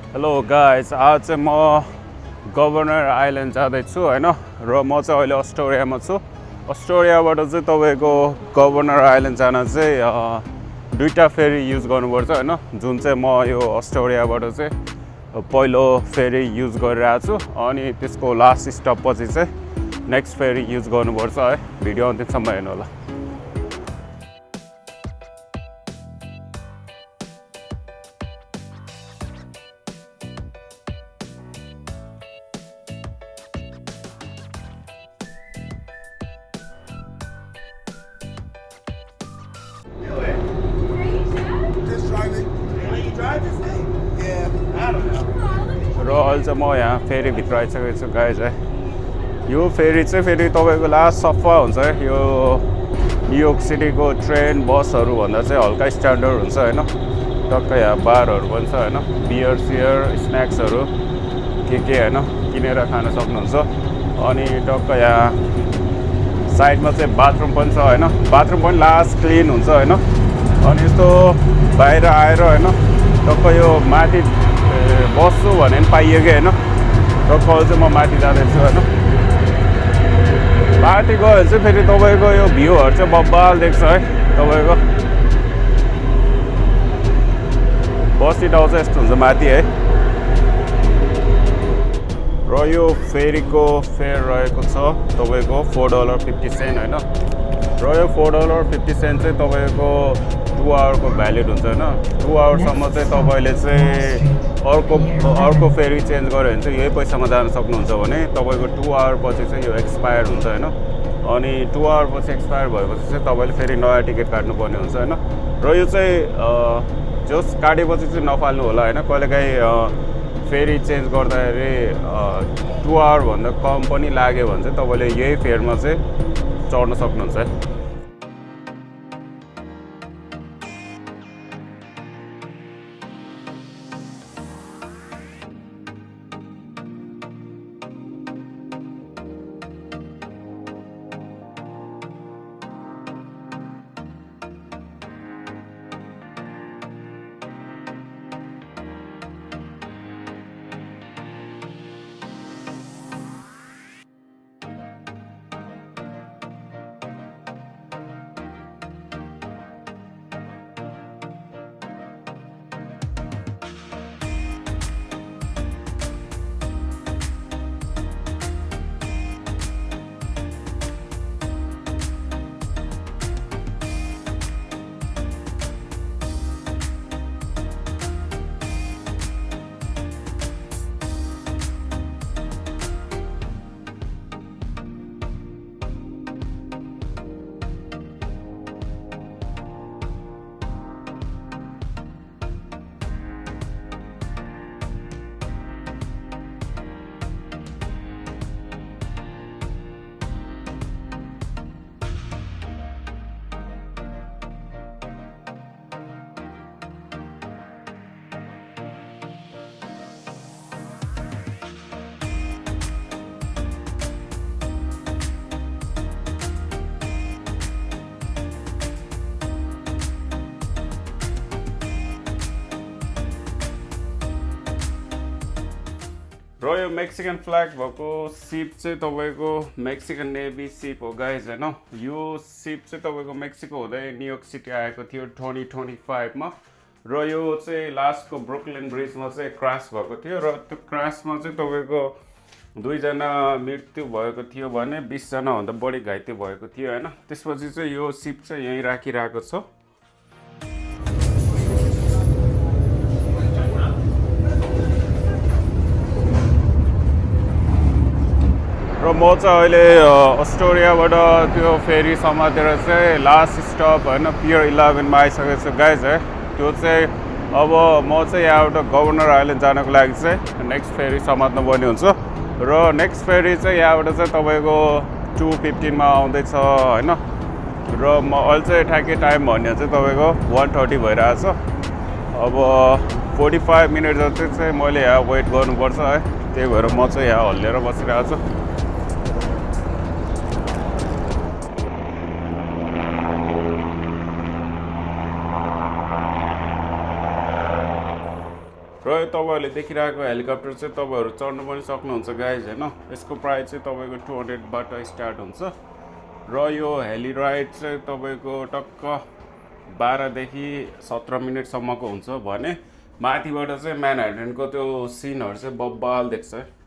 Hello guys आज चाहिँ म गभर्नर आइल्यान्ड जाँदैछु होइन र म चाहिँ अहिले अस्ट्रेलियामा छु अस्ट्रेलियाबाट चाहिँ तपाईँको गभर्नर आइल्यान्ड जान चाहिँ दुईवटा फेरी युज गर्नुपर्छ होइन जुन चाहिँ म यो अस्ट्रेलियाबाट चाहिँ पहिलो फेरी युज गरिरहेको छु अनि त्यसको लास्ट स्टप पछि चाहिँ नेक्स्ट फेरी युज गर्नुपर्छ है भिडियो अन्तिमसम्म हेर्नु होला र अहिले चाहिँ म यहाँ फेरीभित्र आइसकेको छु गाइज है यो फेरी चाहिँ फेरि तपाईँको लास्ट सफा हुन्छ है यो न्युयोर्क सिटीको ट्रेन बसहरू भन्दा चाहिँ हल्का स्ट्यान्डर्ड हुन्छ होइन टक्क यहाँ बारहरू पनि छ होइन बियर सियर स्न्याक्सहरू के होइन किनेर खान सक्नुहुन्छ अनि टक्क यहाँ साइडमा चाहिँ बाथरुम पनि छ होइन बाथरुम पनि लास्ट क्लिन हुन्छ होइन अनि यस्तो बाहिर आएर होइन टक्क यो माथि बस्छु भने पनि पाइयो कि होइन टक्क चाहिँ म माथि जाँदैछु होइन माथि गयो भने चाहिँ फेरि तपाईँको यो भ्यूहरू चाहिँ बब्बाल देख्छ है तपाईँको बस्ने ठाउँ चाहिँ यस्तो हुन्छ माथि है र यो फेरीको फेयर रहेको छ तपाईँको $4.50 होइन र यो $4.50 चाहिँ तपाईँको 2 आवरको भ्यालिड हुन्छ होइन 2 आवरसम्म चाहिँ तपाईँले चाहिँ अर्को फेरी चेन्ज गऱ्यो भने चाहिँ यही पैसामा जान सक्नुहुन्छ भने तपाईँको 2 आवर पछि चाहिँ यो एक्सपायर हुन्छ होइन अनि 2 आवर पछि एक्सपायर भएपछि चाहिँ तपाईँले फेरि नयाँ टिकट काट्नुपर्ने हुन्छ होइन र यो चाहिँ जस काटेपछि चाहिँ नफाल्नु होला होइन कहिलेकाहीँ फेरि चेन्ज गर्दाखेरि 2 आवरभन्दा कम पनि लाग्यो भने चाहिँ तपाईँले यही फेयरमा चाहिँ चढ्न सक्नुहुन्छ है र यो मेक्सिकन फ्ल्याग भएको सिप चाहिँ तपाईँको मेक्सिकन नेभी सिप हो गाइज होइन यो सिप चाहिँ तपाईँको मेक्सिको हुँदै न्युयोर्क सिटी आएको थियो 2025मा र यो चाहिँ लास्टको ब्रुकलिन ब्रिजमा चाहिँ क्रास भएको थियो र त्यो क्रासमा चाहिँ तपाईँको 2 जना मृत्यु भएको थियो भने 20 जनाभन्दा बढी घाइते भएको थियो होइन त्यसपछि चाहिँ यो सिप चाहिँ यहीँ राखिरहेको छ र म चाहिँ अहिले अस्ट्रेलियाबाट त्यो फेरी समातेर चाहिँ लास्ट स्टप होइन पियर 11मा आइसकेको छु गाइज है त्यो चाहिँ अब म चाहिँ यहाँबाट गभर्नर आइल्यान्ड जानको लागि चाहिँ नेक्स्ट फेरी समात्नु पर्ने हुन्छ र नेक्स्ट फेरी चाहिँ यहाँबाट चाहिँ तपाईँको 2:15मा आउँदैछ होइन र म अहिले चाहिँ ठ्याक्कै टाइम भन्ने चाहिँ तपाईँको 1:30 भइरहेछ अब 45 मिनट जति चाहिँ मैले यहाँ वेट गर्नुपर्छ है त्यही भएर म चाहिँ यहाँ हल्लिएर बसिरहेको छु र यो तपाईँहरूले देखिरहेको हेलिकप्टर चाहिँ तपाईँहरू चढ्नु पनि सक्नुहुन्छ गाइज होइन। यसको प्राइस चाहिँ तपाईँको 200बाट स्टार्ट हुन्छ र यो हेली राइड चाहिँ तपाईँको टक्क 12देखि 17 मिनटसम्मको हुन्छ भने माथिबाट चाहिँ म्यानहट्टनको त्यो सिनहरू चाहिँ बब्बाल देख्छ।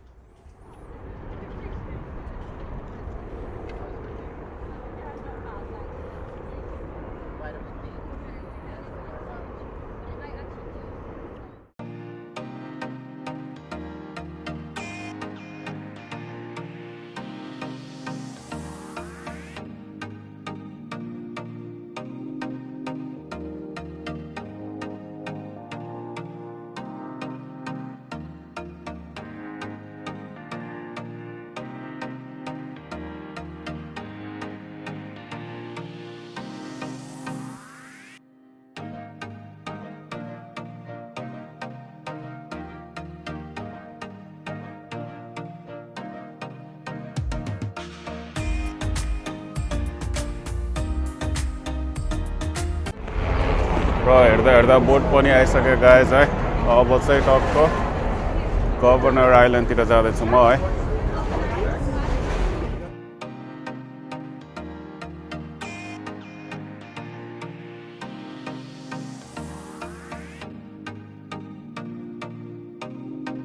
र हेर्दा हेर्दा बोट पनि आइसक्यो गाइज है। अब चाहिँ टक्क गभर्नर आइल्यान्डतिर जाँदैछु म है।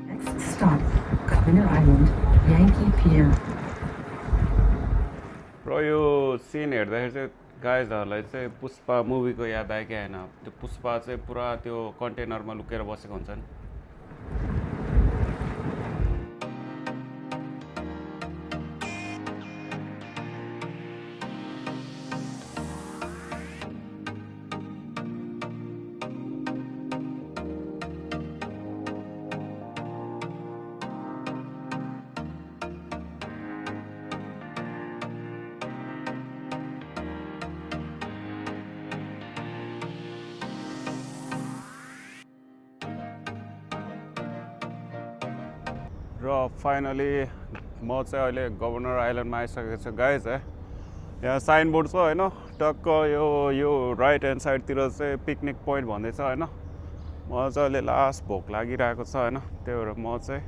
Next stop, Governor Island, Yankee Pier. र यो सिन हेर्दाखेरि चाहिँ गाइजहरूलाई चाहिँ पुष्पा मुभीको याद आयो कि होइन। त्यो पुष्पा चाहिँ पुरा त्यो कन्टेनरमा लुकेर बसेको हुन्छ नि। र फाइनली म चाहिँ अहिले गभर्नर आइल्यान्डमा आइसकेको छु गाइज है। यहाँ साइनबोर्ड छ होइन। टक्क यो राइट ह्यान्ड साइडतिर चाहिँ पिकनिक पोइन्ट भन्दैछ होइन। मलाई चाहिँ अहिले लास्ट भोक लागिरहेको छ होइन। त्यही भएर म चाहिँ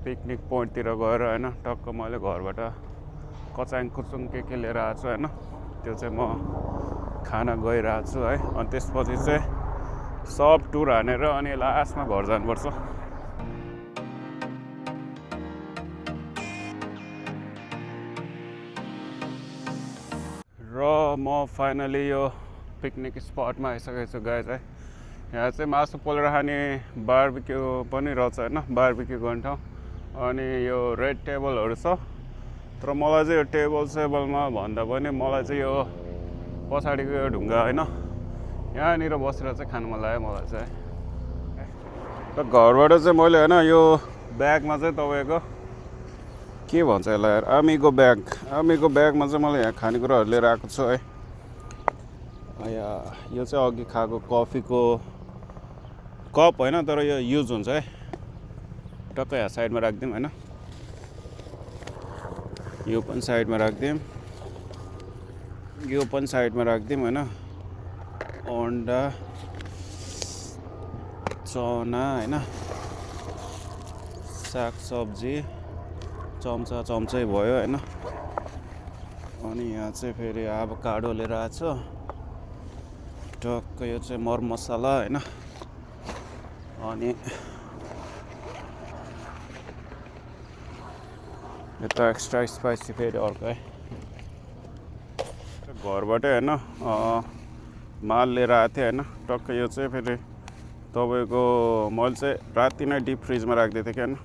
पिकनिक पोइन्टतिर गएर होइन टक्क मैले घरबाट कचाङ कुचुङ के लिएर आएको छु होइन। त्यो चाहिँ म खाना गइरहेको छु है। अनि त्यसपछि चाहिँ सब टुर हानेर अनि लास्टमा घर जानुपर्छ। र म फाइनली यो पिकनिक स्पटमा आइसकेको छु गाइज है। यहाँ चाहिँ मासु पोलेर खाने बारबिक्यू पनि रहेछ होइन। बारबिक्यू गर्ने ठाउँ अनि यो रेड टेबलहरू छ। तर मलाई चाहिँ यो टेबल सेबलमा भन्दा पनि मलाई चाहिँ यो पछाडिको यो ढुङ्गा होइन यहाँनिर बसेर चाहिँ खानु मन लाग्यो मलाई चाहिँ। र घरबाट चाहिँ मैले होइन यो ब्यागमा चाहिँ तपाईँको के भन्छ यसलाई यार, आर्मीको ब्यागमा चाहिँ मैले यहाँ खानेकुराहरू लिएर आएको छु है। यो चाहिँ अघि खाएको कफीको कप होइन, तर यो युज हुन्छ है। टक्कै यहाँ साइडमा राखिदिउँ होइन। यो पनि साइडमा राखिदिउँ, यो पनि साइडमा राखिदिउँ होइन। अन्डा, चना होइन, सागसब्जी, चम्चै भयो होइन। अनि यहाँ चाहिँ फेरि एभोकाडो लिएर आएको छु। टक्क यो चाहिँ मरमसला होइन। अनि यता एक्स्ट्रा स्पाइसी फेरि अर्को है। घरबाटै होइन माल लिएर आएको थिएँ होइन। टक्क यो चाहिँ फेरि तपाईँको मैले चाहिँ राति नै डिप फ्रिजमा राखिदिएको थिएँ कि होइन।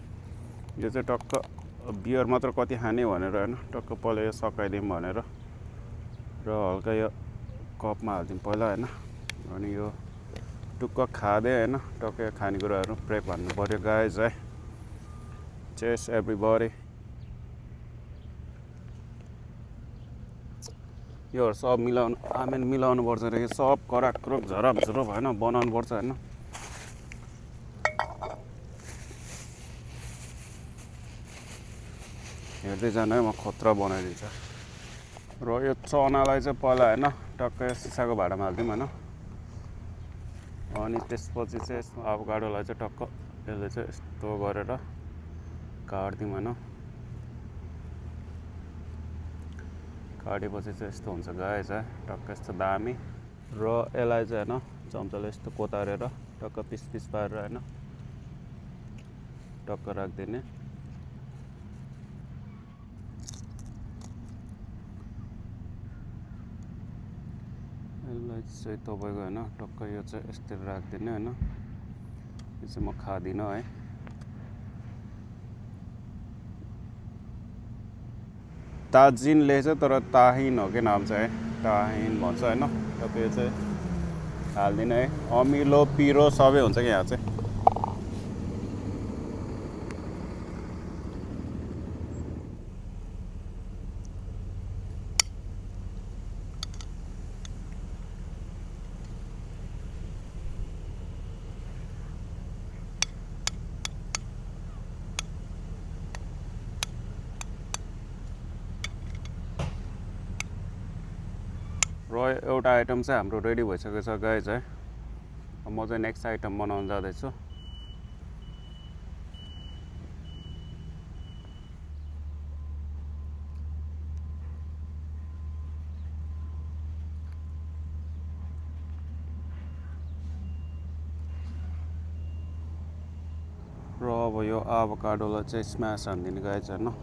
यो चाहिँ टक्क बियर मात्र कति खाने भनेर होइन टक्क पहिला यो सकाइदिउँ भनेर र हल्का यो कपमा हालिदिउँ पहिला होइन। अनि यो टुक्क खाँदै होइन टक्क यो खानेकुराहरू प्रेप हान्नु पऱ्यो गाइज है। चेस एभ्रीबडी। योहरू सब मिलाउनु पर्छ रहेछ। सब कराकरुक झरपझुरप होइन बनाउनु पर्छ होइन। हेर्दै जानु है, म खतरा बनाइदिन्छ। र यो चनालाई चाहिँ पहिला होइन टक्कै सिसाको भाँडामा हालिदिउँ होइन। अनि त्यसपछि चाहिँ एभोकाडोलाई चाहिँ टक्क यसले चाहिँ यस्तो गरेर काट्दिउँ होइन काटेपछि चाहिँ यस्तो हुन्छ गाइस है टक्क यस्तो दामी र यसलाई चाहिँ होइन चम्चाले यस्तो कोतारेर टक्क पिस पिस पारेर होइन टक्क राखिदिने यसलाई चाहिँ तपाईँको होइन टक्क यो चाहिँ यस्तरी राखिदिने होइन यो चाहिँ म खाँदिनँ है ताजिन लेखेछ तर ताहिन हो कि नाम चाहिँ है ताहिन भन्छ होइन टक्क यो चाहिँ हाल्दिनँ है अमिलो पिरो सबै हुन्छ कि यहाँ चाहिँ र एउटा आइटम चाहिँ हाम्रो रेडी भइसकेको छ गाइस है म चाहिँ नेक्स्ट आइटम बनाउन जाँदैछु र अब यो आभोकाडोलाई चाहिँ स्म्यास हानिदिने गाइस होइन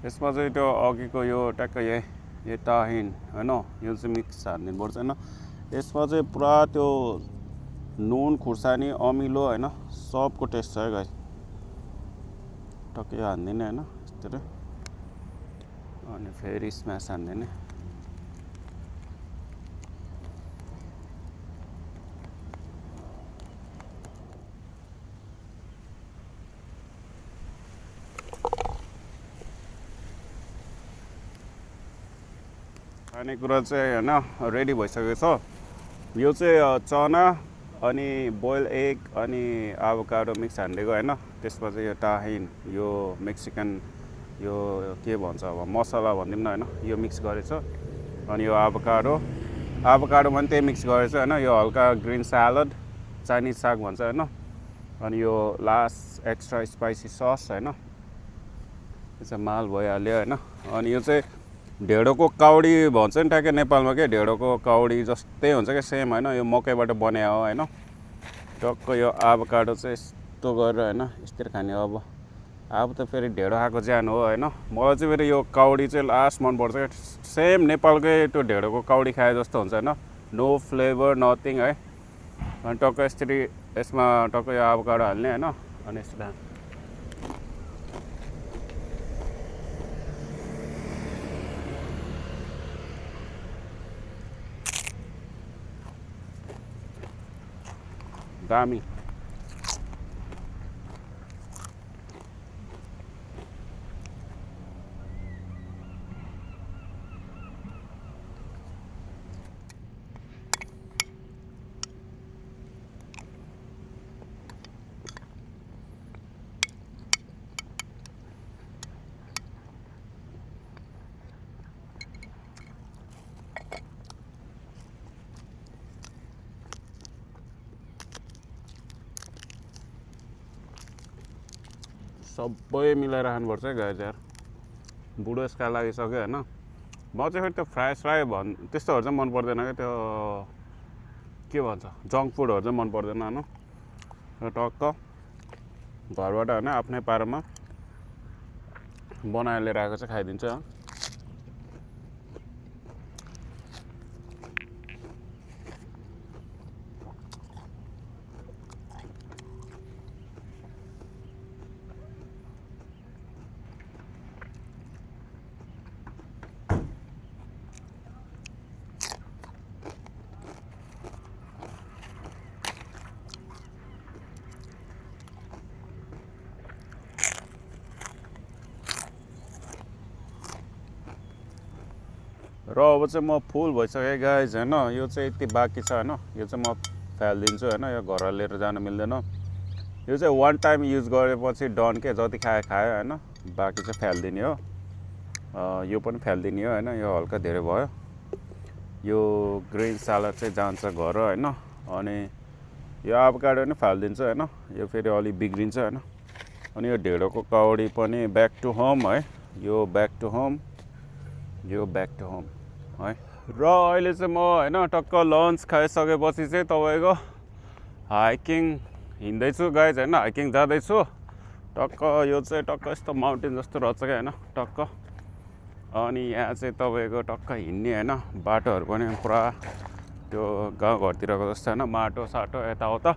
यसमा चाहिँ त्यो अघिको यो ट्याक्क यो ताहिन होइन यो चाहिँ मिक्स हानिदिनुपर्छ होइन यसमा चाहिँ पुरा त्यो नुन खुर्सानी अमिलो होइन सबको टेस्ट छ है गाइस टक्कै हानिदिने होइन यस्तरी अनि फेरि स्म्यास हानिदिने खानेकुरा चाहिँ होइन रेडी भइसकेको छ यो चाहिँ चना अनि बोइल एग अनि आभोकाडो मिक्स हानिदिएको होइन त्यसमा चाहिँ यो ताहिन यो मेक्सिकन यो के भन्छ अब मसला भनिदिउँ न होइन यो मिक्स गरेछ अनि यो आभोकाडोमा पनि त्यही मिक्स गरेछ होइन यो हल्का ग्रिन स्यालड चाइनिज साग भन्छ होइन अनि यो लास्ट एक्स्ट्रा स्पाइसी सस होइन यो चाहिँ माल भइहाल्यो होइन अनि यो चाहिँ ढेँडोको काउडी भन्छ नि ट्याक्कै नेपालमा के ढेँडोको काउडी जस्तै हुन्छ क्या सेम होइन यो मकैबाट बनायो हो होइन टक्क यो आभोकाडो चाहिँ यस्तो गरेर होइन यस्तरी खाने अब त फेरि ढेँडो खाएको ज्यान हो होइन मलाई चाहिँ फेरि यो काउडी चाहिँ लास्ट मनपर्छ क्या सेम नेपालकै त्यो ढेँडोको काउडी खाए जस्तो हुन्छ होइन नो फ्लेभर नथिङ है अनि टक्क यसरी यसमा टक्क यो आभोकाडो हाल्ने होइन अनि यसलाई दामी सबै मिलाएर खानुपर्छ है गाइस यार बुढेसका लागिसक्यो होइन म चाहिँ फेरि त्यो फ्राई त्यस्तोहरू चाहिँ मन पर्दैन क्या त्यो के भन्छ जङ्क फुडहरू चाहिँ मन पर्दैन होइन र टक्क घरबाट होइन आफ्नै पारामा बनाएर लिएर आएको चाहिँ खाइदिन्छ र अब चाहिँ म फुल भइसकेँ गाइस होइन यो चाहिँ यति बाँकी छ होइन यो चाहिँ म फालिदिन्छु होइन यो घर लिएर जान मिल्दैन यो चाहिँ वान टाइम युज गरेपछि डन के जति खायो होइन बाँकी चाहिँ फालिदिने हो यो पनि फालिदिने हो होइन यो हल्का धेरै भयो यो ग्रिन सलाद चाहिँ जान्छ घर होइन अनि यो आभोकाडो नि फालिदिन्छ होइन यो फेरि अलि बिग्रिन्छ होइन अनि यो ढेँडोको कौडी पनि ब्याक टु होम है यो ब्याक टु होम यो ब्याक टु होम है र अहिले चाहिँ म होइन टक्क लन्च खाइसकेपछि चाहिँ तपाईँको हाइकिङ हिँड्दैछु गाइज होइन हाइकिङ जाँदैछु टक्क यो चाहिँ टक्क यस्तो माउन्टेन जस्तो रहेछ क्या होइन टक्क अनि यहाँ चाहिँ तपाईँको टक्क हिँड्ने होइन बाटोहरू पनि पुरा त्यो गाउँघरतिरको जस्तो होइन माटो साटो यताउता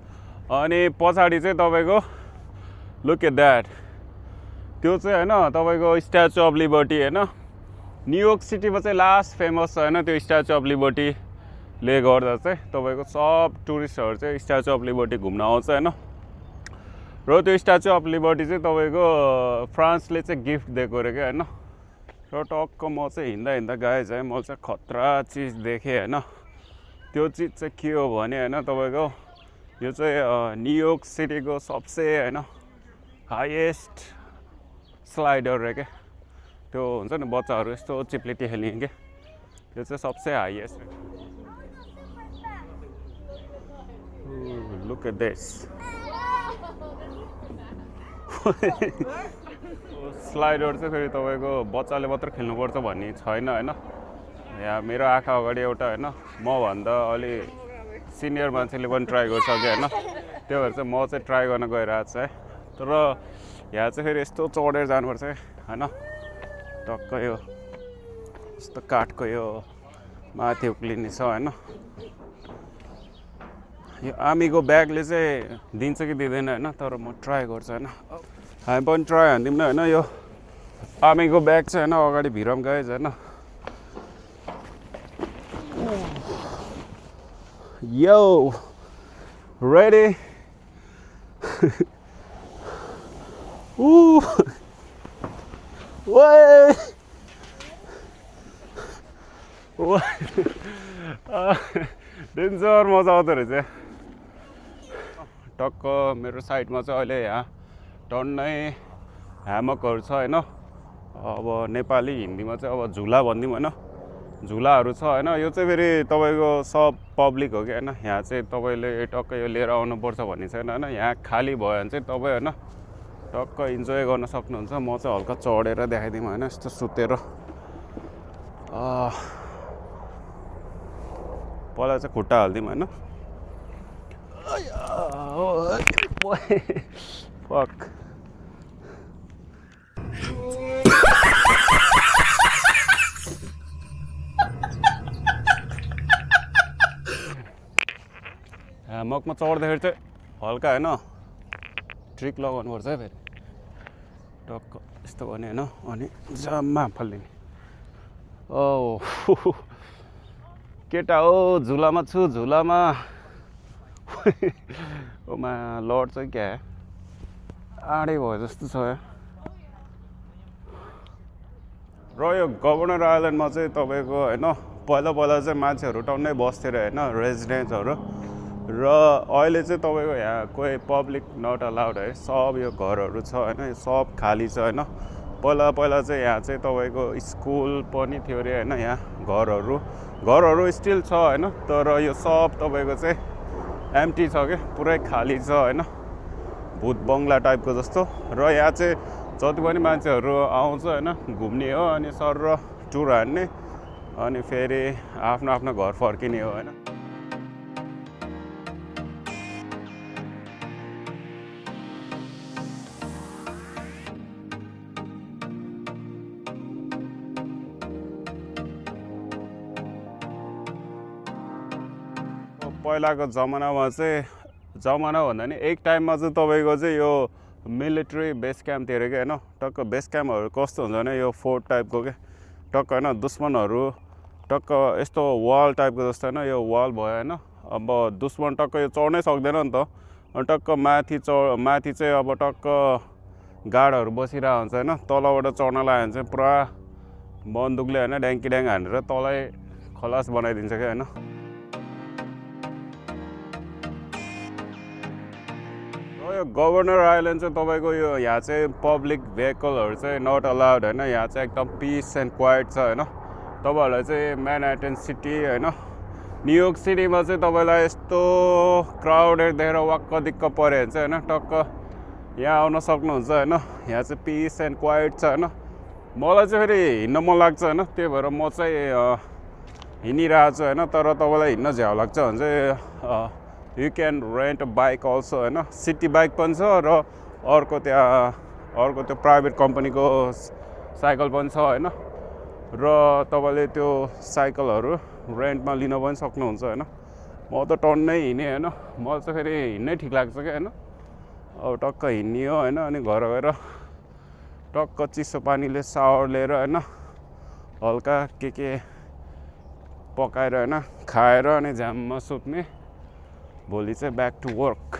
अनि पछाडि चाहिँ तपाईँको लुक एट द्याट त्यो चाहिँ होइन तपाईँको स्ट्याचु अफ लिबर्टी होइन न्युयोर्क सिटीमा चाहिँ लास्ट फेमस छ होइन त्यो स्ट्याचु अफ लिबर्टीले गर्दा चाहिँ तपाईँको सब टुरिस्टहरू चाहिँ स्ट्याचु अफ लिबर्टी घुम्न आउँछ होइन र त्यो स्ट्याचु अफ लिबर्टी चाहिँ तपाईँको फ्रान्सले चाहिँ गिफ्ट दिएको अरे क्या होइन र टक्क म चाहिँ हिँड्दा हिँड्दा गएँ चाहिँ मैले चाहिँ खतरा चिज देखेँ होइन त्यो चिज चाहिँ के हो भने होइन तपाईँको यो चाहिँ न्युयोर्क सिटीको सबसे होइन हाइएस्ट स्लाइडर रे क्या त्यो हुन्छ नि बच्चाहरू यस्तो चिप्लिटी खेल्ने क्या त्यो चाहिँ सबसे highest look at this slider चाहिँ फेरि तपाईँको बच्चाले मात्र खेल्नुपर्छ भन्ने छैन होइन यहाँ मेरो आँखा अगाडि एउटा होइन मभन्दा अलि सिनियर मान्छेले पनि ट्राई गरिसक्यो होइन त्यो भएर चाहिँ म चाहिँ ट्राई गर्न गइरहेको छु है तर यहाँ चाहिँ फेरि यस्तो चढेर जानुपर्छ होइन टक्क यो यस्तो काठको यो माथि उक्लिने छ होइन यो आर्मीको ब्यागले चाहिँ दिन्छ कि दिँदैन होइन तर म ट्राई गर्छु होइन हामी पनि ट्राई हान्दिउँ न होइन यो आर्मीको ब्याग चाहिँ होइन अगाडि भिरम गएछ होइन यो रेडी डेन्जर मजा आउँदो रहेछ टक्क मेरो साइडमा चाहिँ अहिले यहाँ टन्नै ह्यामकहरू छ होइन अब नेपाली हिन्दीमा चाहिँ अब झुला भनिदिउँ होइन झुलाहरू छ होइन यो चाहिँ फेरि तपाईँको सब पब्लिक हो कि होइन यहाँ चाहिँ तपाईँले टक्क यो लिएर आउनुपर्छ भन्ने छैन होइन यहाँ खाली भयो भने चाहिँ तपाईँ होइन टक्क इन्जोय गर्न सक्नुहुन्छ म चाहिँ हल्का चढेर देखाइदिउँ होइन यस्तो सुतेर पहिला चाहिँ खुट्टा हालिदिउँ होइन फक ह्यामकमा चढ्दाखेरि चाहिँ हल्का होइन ट्रिक लगाउनुपर्छ है फेरि टक्क यस्तो गर्ने होइन अनि जम्मा फालिदिने ओ केटा हो झुलामा छु झुलामा ओमा लड चाहिँ क्या आडै भयो जस्तो छ र यो गभर्नर आइल्यान्डमा चाहिँ तपाईँको होइन पहिला चाहिँ मान्छेहरू टन्नै बस्थ्यो अरे होइन रेजिडेन्ट्सहरू र अहिले चाहिँ तपाईँको यहाँ कोही पब्लिक नट अलाउड है सब यो घरहरू छ होइन यो सब खाली छ होइन पहिला चाहिँ यहाँ चाहिँ तपाईँको स्कुल पनि थियो अरे होइन यहाँ घरहरू स्टिल छ होइन तर यो सब तपाईँको चाहिँ एम्टी छ क्या पुरै खाली छ होइन भूत बङ्गला टाइपको जस्तो र यहाँ चाहिँ जति पनि मान्छेहरू आउँछ होइन घुम्ने हो अनि सर र टुर हान्ने अनि फेरि आफ्नो आफ्नो घर फर्किने हो होइन पहिलाको जमानामा भन्दा नि एक टाइममा चाहिँ तपाईँको चाहिँ यो मिलिट्री बेस क्याम्प थियो अरे क्या होइन टक्क बेस क्याम्पहरू कस्तो हुन्छ भने यो फोर्ट टाइपको क्या टक्क होइन दुश्मनहरू टक्क यस्तो वाल टाइपको जस्तो होइन यो वाल भयो होइन अब दुश्मन टक्क यो चढ्नै सक्दैन नि त अनि टक्क माथि चाहिँ अब टक्क गार्डहरू बसिरहेको हुन्छ होइन तलबाट चढ्न लाग्यो भने चाहिँ पुरा बन्दुकले होइन ड्याङ हानेर तलै खलास बनाइदिन्छ क्या होइन यो गभर्नर आइल्यान्ड चाहिँ तपाईँको यो यहाँ चाहिँ पब्लिक भेहिकलहरू चाहिँ नट अलाउड होइन यहाँ चाहिँ एकदम पिस एन्ड क्वाइट छ होइन तपाईँहरूलाई चाहिँ म्यानहट्टन सिटी होइन न्युयोर्क सिटीमा चाहिँ तपाईँलाई यस्तो क्राउडेड देखेर वाक्क दिक्क पऱ्यो भने चाहिँ होइन टक्क यहाँ आउन सक्नुहुन्छ होइन यहाँ चाहिँ पिस एन्ड क्वाइट छ होइन मलाई चाहिँ फेरि हिँड्न मन लाग्छ होइन त्यही भएर म चाहिँ हिँडिरहेको छु होइन तर तपाईँलाई हिँड्न झ्याउ लाग्छ भने चाहिँ you can rent a bike also होइन सिटी बाइक पनि छ र अर्को त्यो प्राइभेट कम्पनीको साइकल पनि छ होइन र तपाईँले त्यो साइकलहरू रेन्टमा लिन पनि सक्नुहुन्छ होइन म त टन्नै हिँडेँ होइन मलाई चाहिँ फेरि हिँड्नै ठिक लाग्छ क्या होइन अब टक्क हिँड्नियो होइन अनि घर गएर टक्क चिसो पानीले सावर लिएर होइन हल्का के पकाएर होइन खाएर अनि झ्याममा सुत्ने भोलि चाहिँ ब्याक टु वर्क